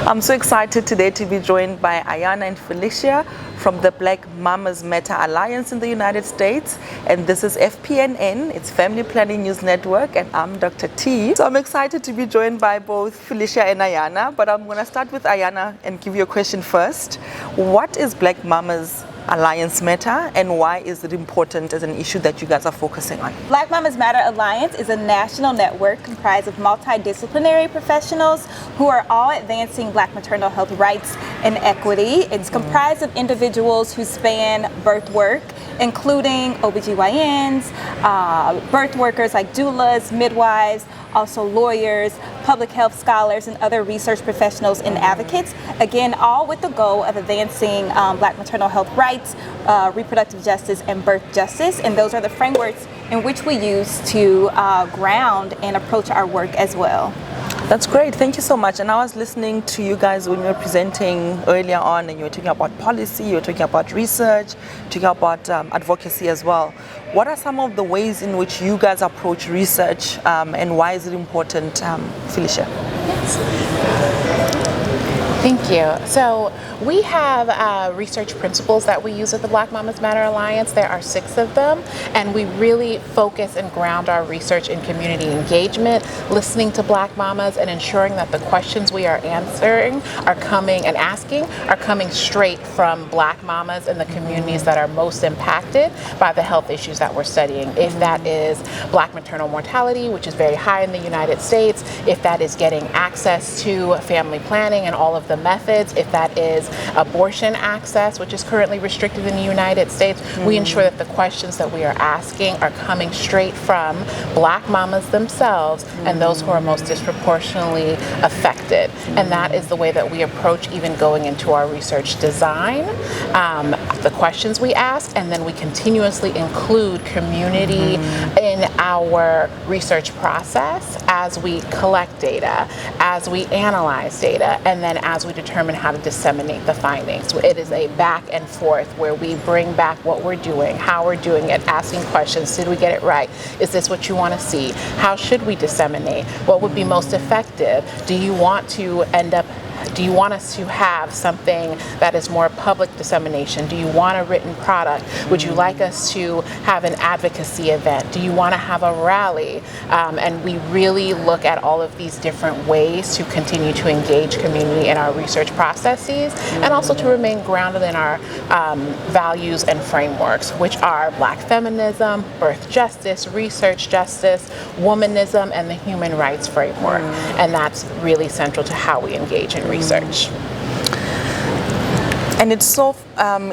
I'm so excited today to be joined by Ayana and Felicia from the Black Mamas Matter Alliance in the United States, and this is FPNN, it's Family Planning News Network, and I'm Dr. T. So I'm excited to be joined by both Felicia and Ayana, but I'm going to start with Ayana and give you a question first. What is Black Mamas Alliance Matter, and why is it important as an issue that you guys are focusing on? Black Mamas Matter Alliance is a national network comprised of multidisciplinary professionals who are all advancing Black maternal health rights and equity. It's comprised of individuals who span birth work, including OBGYNs, birth workers like doulas, midwives, also lawyers, public health scholars, and other research professionals and advocates. Again, all with the goal of advancing Black maternal health rights, reproductive justice, and birth justice. And those are the frameworks in which we use to ground and approach our work as well. That's great. Thank you so much. And I was listening to you guys when you were presenting earlier on, and you were talking about policy, you were talking about research, talking about advocacy as well. What are some of the ways in which you guys approach research, and why is it important, Felicia? Thank you. So we have research principles that we use at the Black Mamas Matter Alliance. There are 6 of them, and we really focus and ground our research in community engagement, listening to Black mamas, and ensuring that the questions we are answering are coming and asking are coming straight from Black mamas in the communities that are most impacted by the health issues that we're studying. If that is Black maternal mortality, which is very high in the United States, if that is getting access to family planning and all of the methods, if that is abortion access, which is currently restricted in the United States, we ensure that the questions that we are asking are coming straight from Black mamas themselves and those who are most disproportionately affected. And that is the way that we approach even going into our research design, the questions we ask, and then we continuously include community in our research process as we collect data, as we analyze data, and then as we determine how to disseminate the findings. It is a back and forth where we bring back what we're doing, how we're doing it, asking questions. Did we get it right? Is this what you want to see? How should we disseminate? What would be most effective? Do you want us to have something that is more public dissemination? Do you want a written product? Would you like us to have an advocacy event? Do you want to have a rally? And we really look at all of these different ways to continue to engage community in our research processes, and also to remain grounded in our values and frameworks, which are Black feminism, birth justice, research justice, womanism, and the human rights framework. And that's really central to how we engage in research. And it's so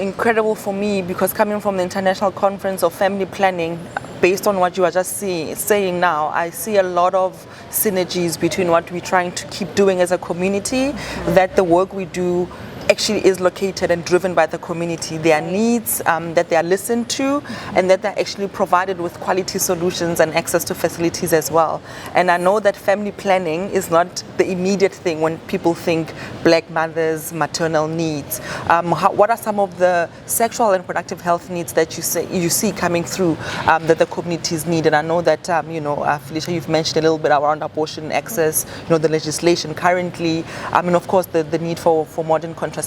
incredible for me, because coming from the International Conference of Family Planning, based on what you are just saying now, I see a lot of synergies between what we're trying to keep doing as a community, that the work we do actually is located and driven by the community, their needs, that they are listened to, and that they're actually provided with quality solutions and access to facilities as well. And I know that family planning is not the immediate thing when people think Black mothers' maternal needs. What are some of the sexual and reproductive health needs that you see coming through that the communities need? And I know that Felicia, you've mentioned a little bit around abortion access, the legislation currently, and of course the need for modern contraception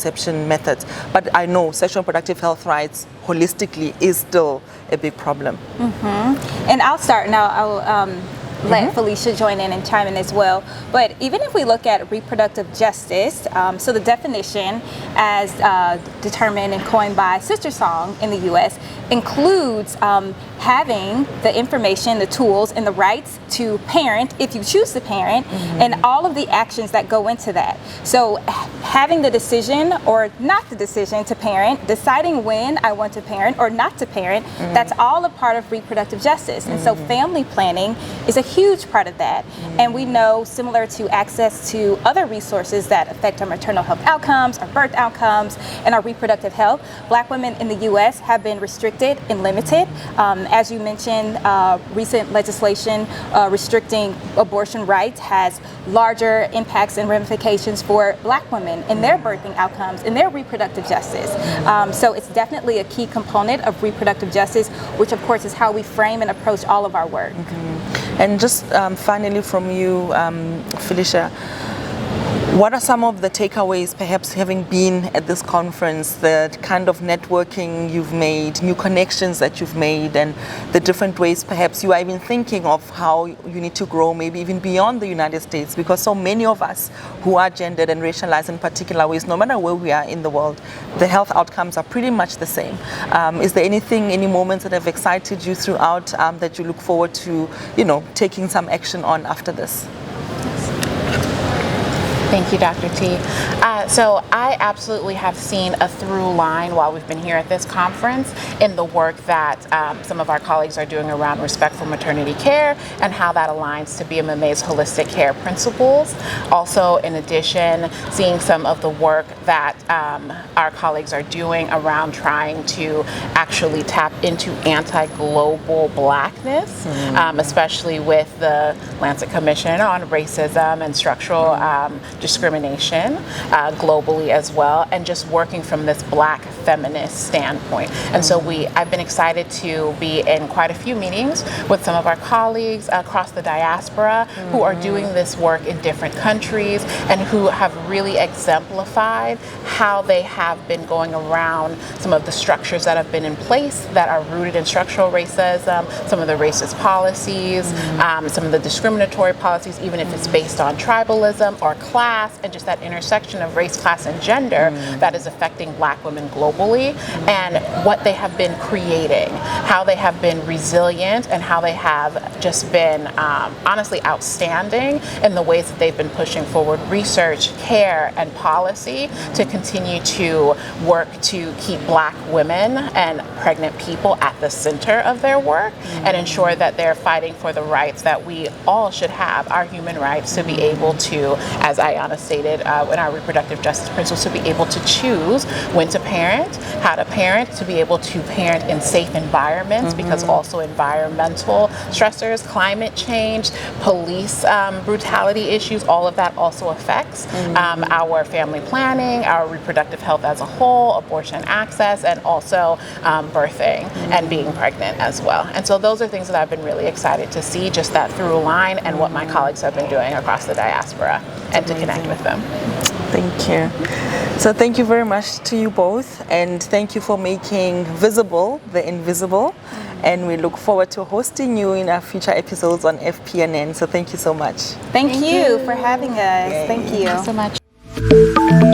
methods. But I know sexual and reproductive health rights holistically is still a big problem. And I'll start now. I'll let Felicia join in and chime in as well. But even if we look at reproductive justice, so the definition as determined and coined by Sister Song in the U.S. includes having the information, the tools, and the rights to parent if you choose to parent, and all of the actions that go into that. So having the decision or not the decision to parent, deciding when I want to parent or not to parent, that's all a part of reproductive justice. And so family planning is a huge part of that. And we know, similar to access to other resources that affect our maternal health outcomes, our birth outcomes, and our reproductive health, Black women in the U.S. have been restricted and limited. As you mentioned, recent legislation restricting abortion rights has larger impacts and ramifications for Black women in their birthing outcomes, in their reproductive justice. So it's definitely a key component of reproductive justice, which of course is how we frame and approach all of our work. And just finally from you, Felicia, what are some of the takeaways, perhaps having been at this conference, the kind of networking you've made, new connections that you've made, and the different ways perhaps you are even thinking of how you need to grow, maybe even beyond the United States, because so many of us who are gendered and racialized in particular ways, no matter where we are in the world, the health outcomes are pretty much the same. Is there anything, any moments that have excited you throughout that you look forward to, taking some action on after this? Thank you, Dr. T. So I absolutely have seen a through line while we've been here at this conference in the work that some of our colleagues are doing around respectful maternity care and how that aligns to BMMA's holistic care principles. Also, in addition, seeing some of the work that our colleagues are doing around trying to actually tap into anti-global blackness, especially with the Lancet Commission on Racism and Structural discrimination globally as well, and just working from this Black feminist standpoint. And so I've been excited to be in quite a few meetings with some of our colleagues across the diaspora who are doing this work in different countries and who have really exemplified how they have been going around some of the structures that have been in place that are rooted in structural racism, some of the racist policies, some of the discriminatory policies, even if it's based on tribalism or class, and just that intersection of race, class, and gender that is affecting Black women globally, and what they have been creating, how they have been resilient, and how they have just been honestly outstanding in the ways that they've been pushing forward research, care, and policy to continue to work to keep Black women and pregnant people at the center of their work and ensure that they're fighting for the rights that we all should have, our human rights to be able to, as Ayana stated in our reproductive justice principles, to be able to choose when to parent, how to parent, to be able to parent in safe environments, because also environmental stressors, climate change, police brutality issues, all of that also affects our family planning, our reproductive health as a whole, abortion access, and also birthing and being pregnant as well. And so those are things that I've been really excited to see, just that through line and what my colleagues have been doing across the diaspora and to connect with them. Thank you. So thank you very much to you both, and thank you for making visible the invisible. And we look forward to hosting you in our future episodes on FPNN. So thank you so much. Thank you for having us. Yay. Thank you. Thank you so much.